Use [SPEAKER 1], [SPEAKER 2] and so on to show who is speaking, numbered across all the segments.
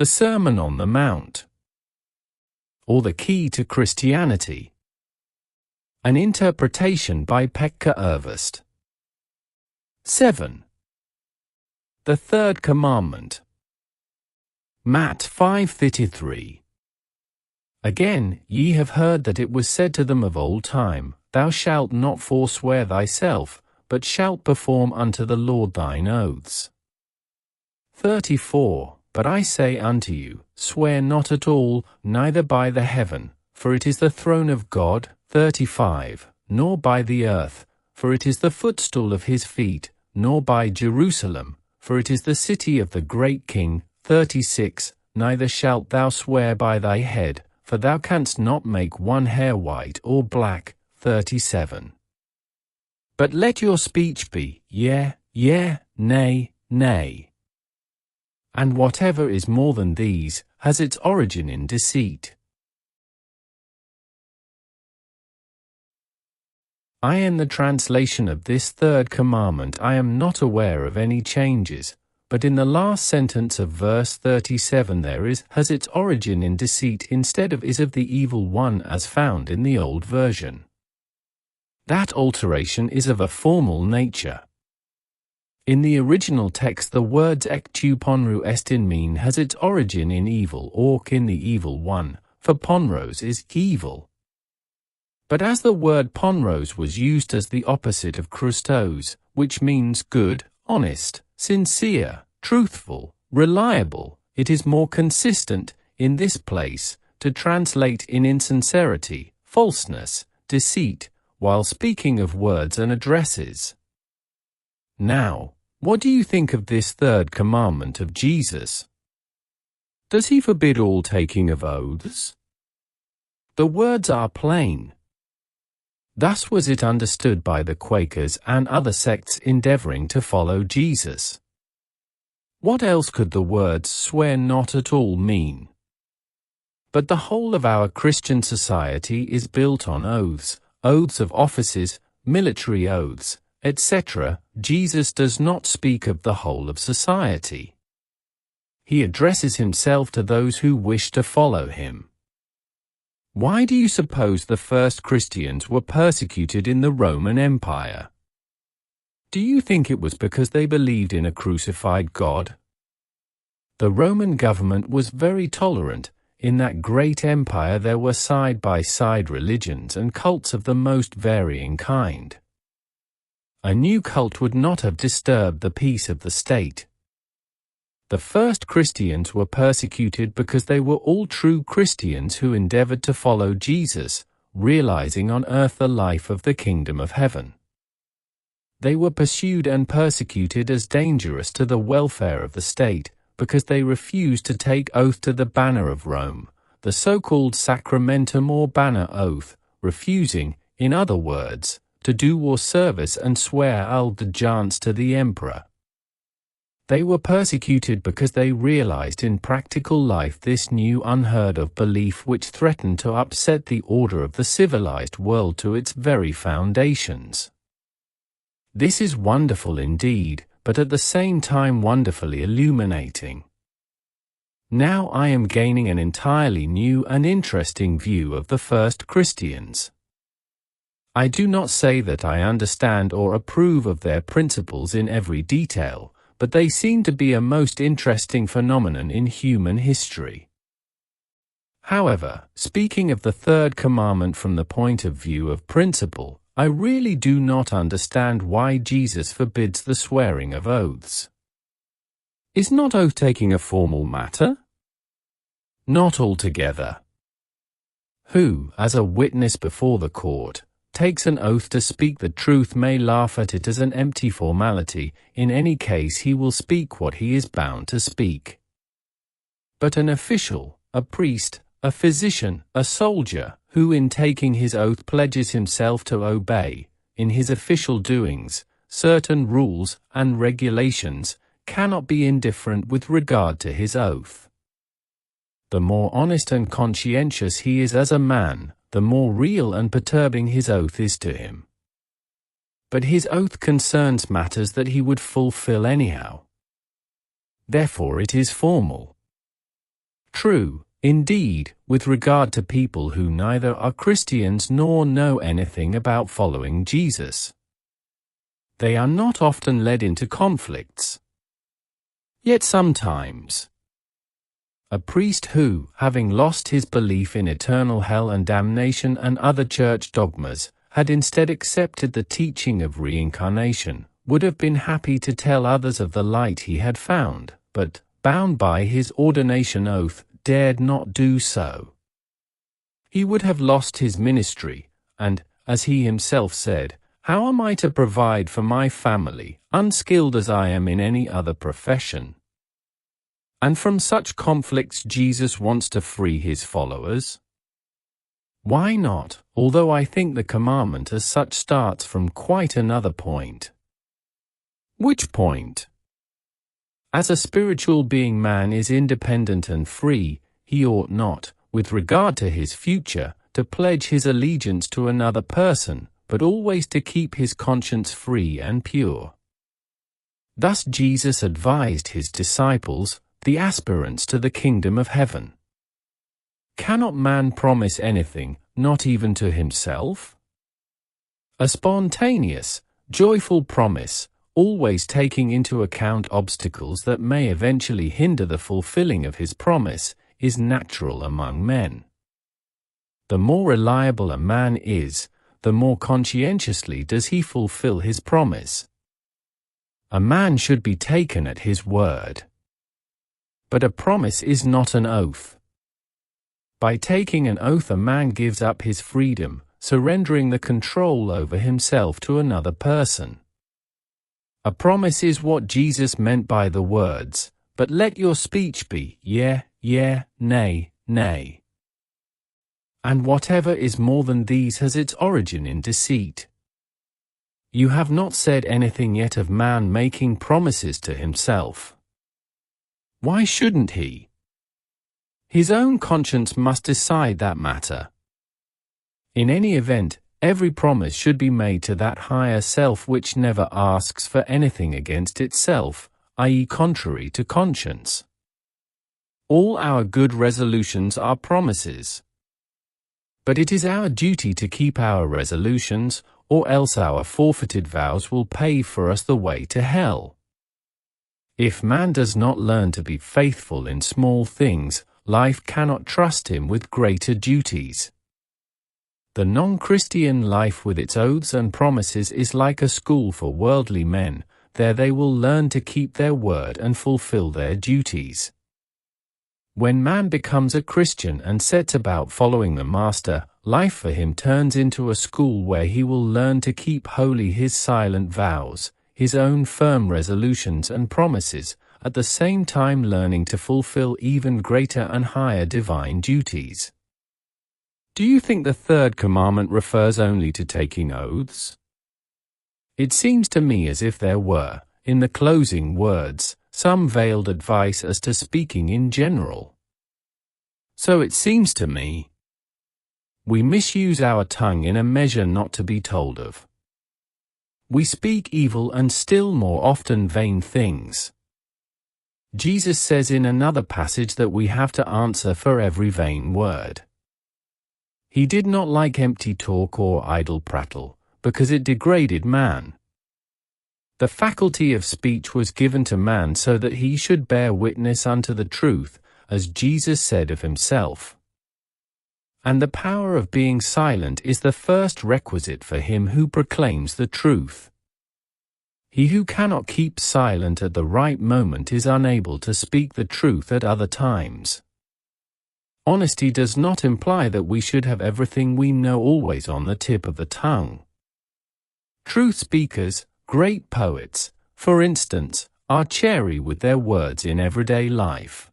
[SPEAKER 1] the Sermon on the Mount, or the Key to Christianity. An interpretation by Pekka Ervast. 7. The Third Commandment. Matt 5:33. Again, ye have heard that it was said to them of old time, Thou shalt not forswear thyself, but shalt perform unto the Lord thine oaths. 34. But I say unto you, swear not at all, neither by the heaven, for it is the throne of God. 35. Nor by the earth, for it is the footstool of his feet, nor by Jerusalem, for it is the city of the great King. 36. Neither shalt thou swear by thy head, for thou canst not make one hair white or black. 37. But let your speech be, yea, yea, nay, nay. And whatever is more than these, has its origin in deceit. In the translation of this third commandment I am not aware of any changes, but in the last sentence of verse 37 there has its origin in deceit instead of is of the evil one as found in the old version. That alteration is of a formal nature. In the original text the words ek tu ponru estin mean has its origin in evil or in the evil one, for ponros is evil. But as the word ponros was used as the opposite of Christos, which means good, honest, sincere, truthful, reliable, it is more consistent, in this place, to translate in insincerity, falseness, deceit, while speaking of words and addresses. Now, what do you think of this third commandment of Jesus? Does he forbid all taking of oaths? The words are plain. Thus was it understood by the Quakers and other sects endeavoring to follow Jesus. What else could the words swear not at all mean? But the whole of our Christian society is built on oaths, oaths of offices, military oaths, etc. Jesus does not speak of the whole of society. He addresses himself to those who wish to follow him. Why do you suppose the first Christians were persecuted in the Roman Empire? Do you think it was because they believed in a crucified God? The Roman government was very tolerant. In that great empire there were side-by-side religions and cults of the most varying kind. A new cult would not have disturbed the peace of the state. The first Christians were persecuted because they were all true Christians who endeavored to follow Jesus, realizing on earth the life of the kingdom of heaven. They were pursued and persecuted as dangerous to the welfare of the state, because they refused to take oath to the banner of Rome, the so-called sacramentum or banner oath, refusing, in other words, to do war service and swear allegiance to the emperor. They were persecuted because they realized in practical life this new unheard-of belief which threatened to upset the order of the civilized world to its very foundations. This is wonderful indeed, but at the same time wonderfully illuminating. Now I am gaining an entirely new and interesting view of the first Christians. I do not say that I understand or approve of their principles in every detail, but they seem to be a most interesting phenomenon in human history. However, speaking of the third commandment from the point of view of principle, I really do not understand why Jesus forbids the swearing of oaths. Is not oath-taking a formal matter? Not altogether. Who, as a witness before the court, takes an oath to speak the truth may laugh at it as an empty formality. In any case he will speak what he is bound to speak. But an official, a priest, a physician, a soldier, who in taking his oath pledges himself to obey, in his official doings, certain rules and regulations, cannot be indifferent with regard to his oath. The more honest and conscientious he is as a man, the more real and perturbing his oath is to him. But his oath concerns matters that he would fulfill anyhow. Therefore it is formal. True, indeed, with regard to people who neither are Christians nor know anything about following Jesus. They are not often led into conflicts. Yet sometimes, a priest who, having lost his belief in eternal hell and damnation and other church dogmas, had instead accepted the teaching of reincarnation, would have been happy to tell others of the light he had found, but, bound by his ordination oath, dared not do so. He would have lost his ministry, and, as he himself said, "How am I to provide for my family, unskilled as I am in any other profession?" And from such conflicts Jesus wants to free his followers. Why not, although I think the commandment as such starts from quite another point. Which point? As a spiritual being, man is independent and free. He ought not, with regard to his future, to pledge his allegiance to another person, but always to keep his conscience free and pure. Thus Jesus advised his disciples, the aspirants to the kingdom of heaven. Cannot man promise anything, not even to himself? A spontaneous, joyful promise, always taking into account obstacles that may eventually hinder the fulfilling of his promise, is natural among men. The more reliable a man is, the more conscientiously does he fulfill his promise. A man should be taken at his word. But a promise is not an oath. By taking an oath, a man gives up his freedom, surrendering the control over himself to another person. A promise is what Jesus meant by the words, "But let your speech be, yea, yea, nay, nay." And whatever is more than these has its origin in deceit. You have not said anything yet of man making promises to himself. Why shouldn't he? His own conscience must decide that matter. In any event, every promise should be made to that higher self which never asks for anything against itself, i.e., contrary to conscience. All our good resolutions are promises. But it is our duty to keep our resolutions, or else our forfeited vows will pave for us the way to hell. If man does not learn to be faithful in small things, life cannot trust him with greater duties. The non-Christian life with its oaths and promises is like a school for worldly men. There they will learn to keep their word and fulfill their duties. When man becomes a Christian and sets about following the Master, life for him turns into a school where he will learn to keep holy his silent vows, his own firm resolutions and promises, at the same time learning to fulfill even greater and higher divine duties. Do you think the third commandment refers only to taking oaths? It seems to me as if there were, in the closing words, some veiled advice as to speaking in general. So it seems to me. We misuse our tongue in a measure not to be told of. We speak evil and still more often vain things. Jesus says in another passage that we have to answer for every vain word. He did not like empty talk or idle prattle, because it degraded man. The faculty of speech was given to man so that he should bear witness unto the truth, as Jesus said of himself. And the power of being silent is the first requisite for him who proclaims the truth. He who cannot keep silent at the right moment is unable to speak the truth at other times. Honesty does not imply that we should have everything we know always on the tip of the tongue. Truth speakers, great poets, for instance, are chary with their words in everyday life.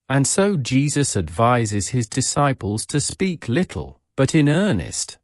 [SPEAKER 1] And so Jesus advises his disciples to speak little, but in earnest.